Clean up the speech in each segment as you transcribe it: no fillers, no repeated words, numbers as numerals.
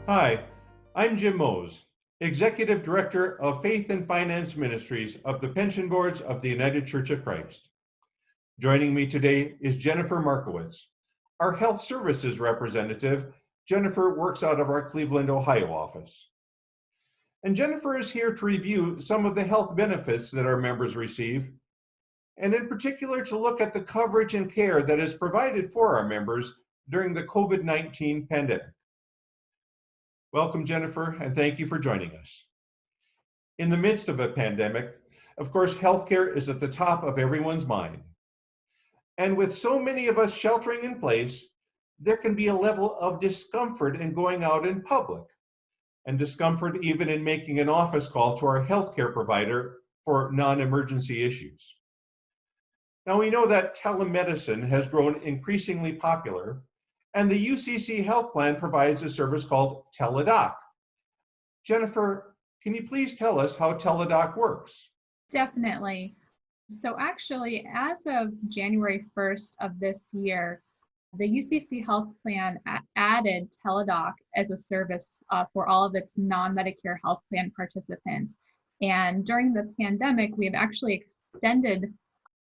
Hi, I'm Jim Mose, Executive Director of Faith and Finance Ministries of the Pension Boards of the United Church of Christ. Joining me today is Jennifer Markowitz, our Health Services representative. Jennifer works out of our Cleveland, Ohio office. And Jennifer is here to review some of the health benefits that our members receive, and in particular to look at the coverage and care that is provided for our members during the COVID-19 pandemic. Welcome, Jennifer, and thank you for joining us. In the midst of a pandemic, of course, healthcare is at the top of everyone's mind. And with so many of us sheltering in place, there can be a level of discomfort in going out in public, and discomfort even in making an office call to our healthcare provider for non-emergency issues. Now, we know that telemedicine has grown increasingly popular, and the UCC Health Plan provides a service called Teledoc. Jennifer, can you please tell us how Teledoc works? Definitely. So actually, as of January 1st of this year, the UCC Health Plan added Teledoc as a service for all of its non-Medicare health plan participants. And during the pandemic, we've actually extended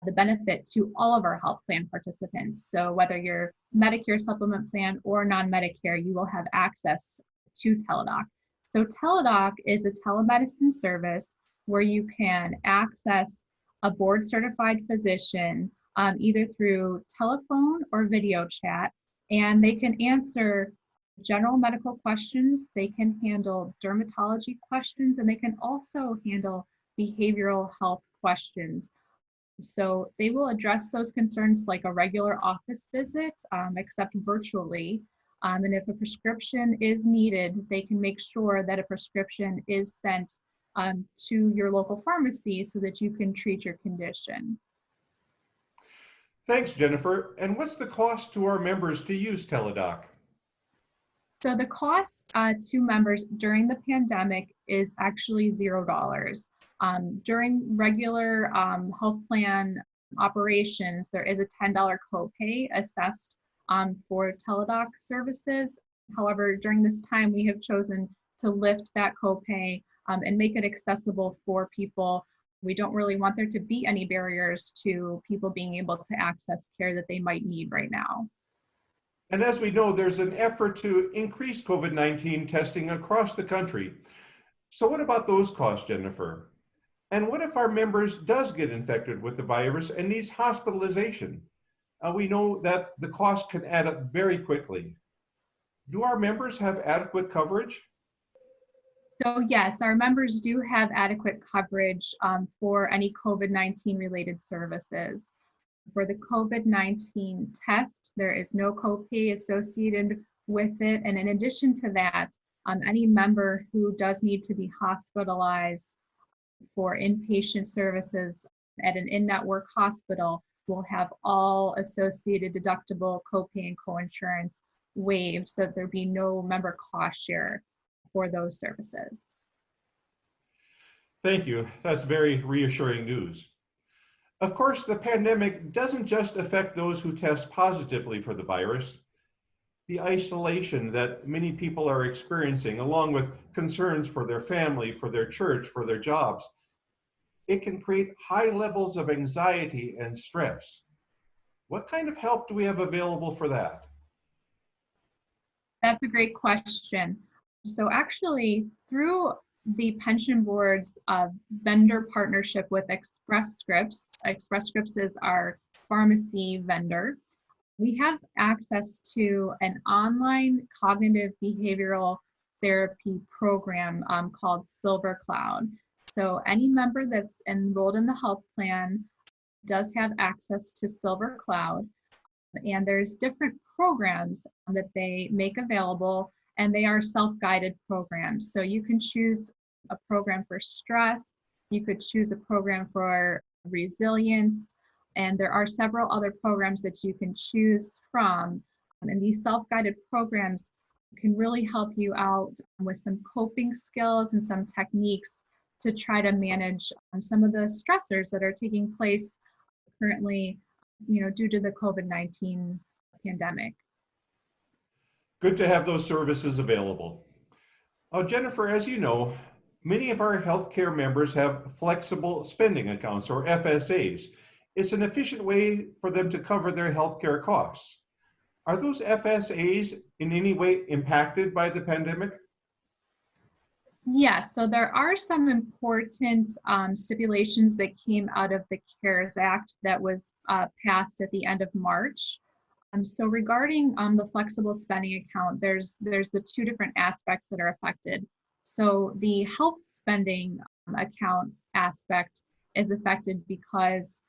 the benefit to all of our health plan participants. So whether you're Medicare supplement plan or non-Medicare, you will have access to Teledoc. So Teledoc is a telemedicine service where you can access a board certified physician either through telephone or video chat, and they can answer general medical questions, they can handle dermatology questions, and they can also handle behavioral health questions. So they will address those concerns like a regular office visit, except virtually. And if a prescription is needed, they can make sure that a prescription is sent to your local pharmacy so that you can treat your condition. Thanks, Jennifer. And what's the cost to our members to use Teledoc? So the cost to members during the pandemic is actually $0. During regular health plan operations, there is a $10 copay assessed for Teledoc services. However, during this time, we have chosen to lift that copay and make it accessible for people. We don't really want there to be any barriers to people being able to access care that they might need right now. And as we know, there's an effort to increase COVID-19 testing across the country. So what about those costs, Jennifer? And what if our members does get infected with the virus and needs hospitalization? We know that the cost can add up very quickly. Do our members have adequate coverage? So yes, our members do have adequate coverage for any COVID-19 related services. For the COVID-19 test, there is no copay associated with it. And in addition to that, any member who does need to be hospitalized for inpatient services at an in-network hospital will have all associated deductible copay and coinsurance waived, so there'd be no member cost share for those services. Thank you. That's very reassuring news. Of course, the pandemic doesn't just affect those who test positively for the virus. The isolation that many people are experiencing, along with concerns for their family, for their church, for their jobs, it can create high levels of anxiety and stress. What kind of help do we have available for that? That's a great question. So actually, through the pension board's vendor partnership with Express Scripts is our pharmacy vendor, we have access to an online cognitive behavioral therapy program called Silver Cloud. So any member that's enrolled in the health plan does have access to Silver Cloud, and there's different programs that they make available, and they are self-guided programs. So you can choose a program for stress, you could choose a program for resilience, and there are several other programs that you can choose from. And these self-guided programs can really help you out with some coping skills and some techniques to try to manage some of the stressors that are taking place currently, due to the COVID-19 pandemic. Good to have those services available. Jennifer, as you know, many of our healthcare members have flexible spending accounts or FSAs. It's an efficient way for them to cover their healthcare costs. Are those FSAs in any way impacted by the pandemic? Yes, so there are some important stipulations that came out of the CARES Act that was passed at the end of March. So regarding the flexible spending account, there's the two different aspects that are affected. So the health spending account aspect is affected because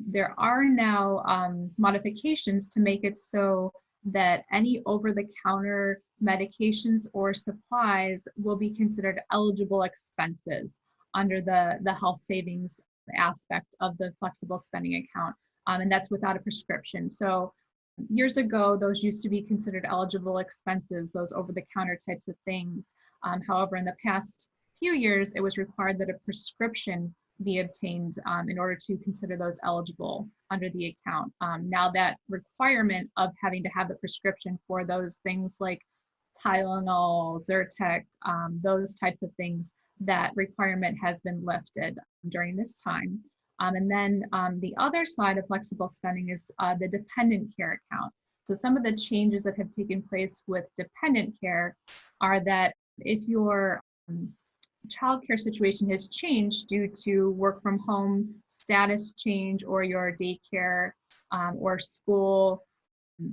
there are now modifications to make it so that any over-the-counter medications or supplies will be considered eligible expenses under the health savings aspect of the flexible spending account. And that's without a prescription. So years ago, those used to be considered eligible expenses, those over-the-counter types of things. However, in the past few years, it was required that a prescription be obtained in order to consider those eligible under the account. Now that requirement of having to have a prescription for those things like Tylenol, Zyrtec, those types of things, that requirement has been lifted during this time. And then the other side of flexible spending is the dependent care account. So some of the changes that have taken place with dependent care are that if your childcare situation has changed due to work from home status change, or your daycare or school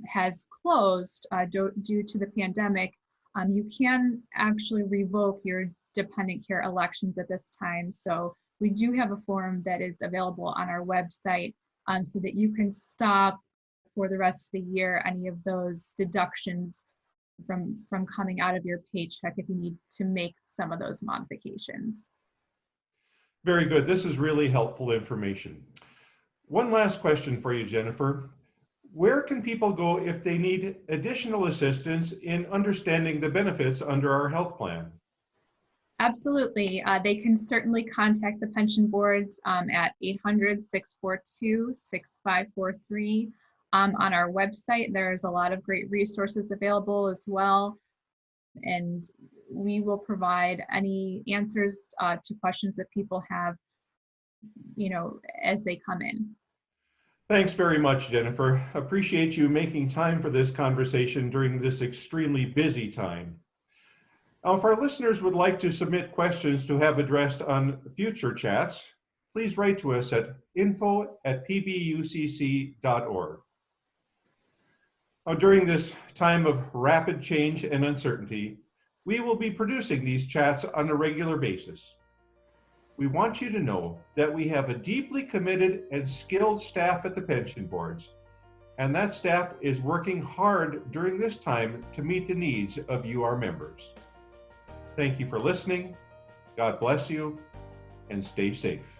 has closed due to the pandemic, you can actually revoke your dependent care elections at this time. So we do have a form that is available on our website so that you can stop for the rest of the year any of those deductions from coming out of your paycheck if you need to make some of those modifications. Very good. This is really helpful information. One last question for you, Jennifer. Where can people go if they need additional assistance in understanding the benefits under our health plan? Absolutely. They can certainly contact the pension boards at 800-642-6543. On our website, there's a lot of great resources available as well. And we will provide any answers to questions that people have, as they come in. Thanks very much, Jennifer. Appreciate you making time for this conversation during this extremely busy time. Now, if our listeners would like to submit questions to have addressed on future chats, please write to us at info@pbucc.org. Now, during this time of rapid change and uncertainty, we will be producing these chats on a regular basis. We want you to know that we have a deeply committed and skilled staff at the pension boards, and that staff is working hard during this time to meet the needs of you, our members. Thank you for listening. God bless you, and stay safe.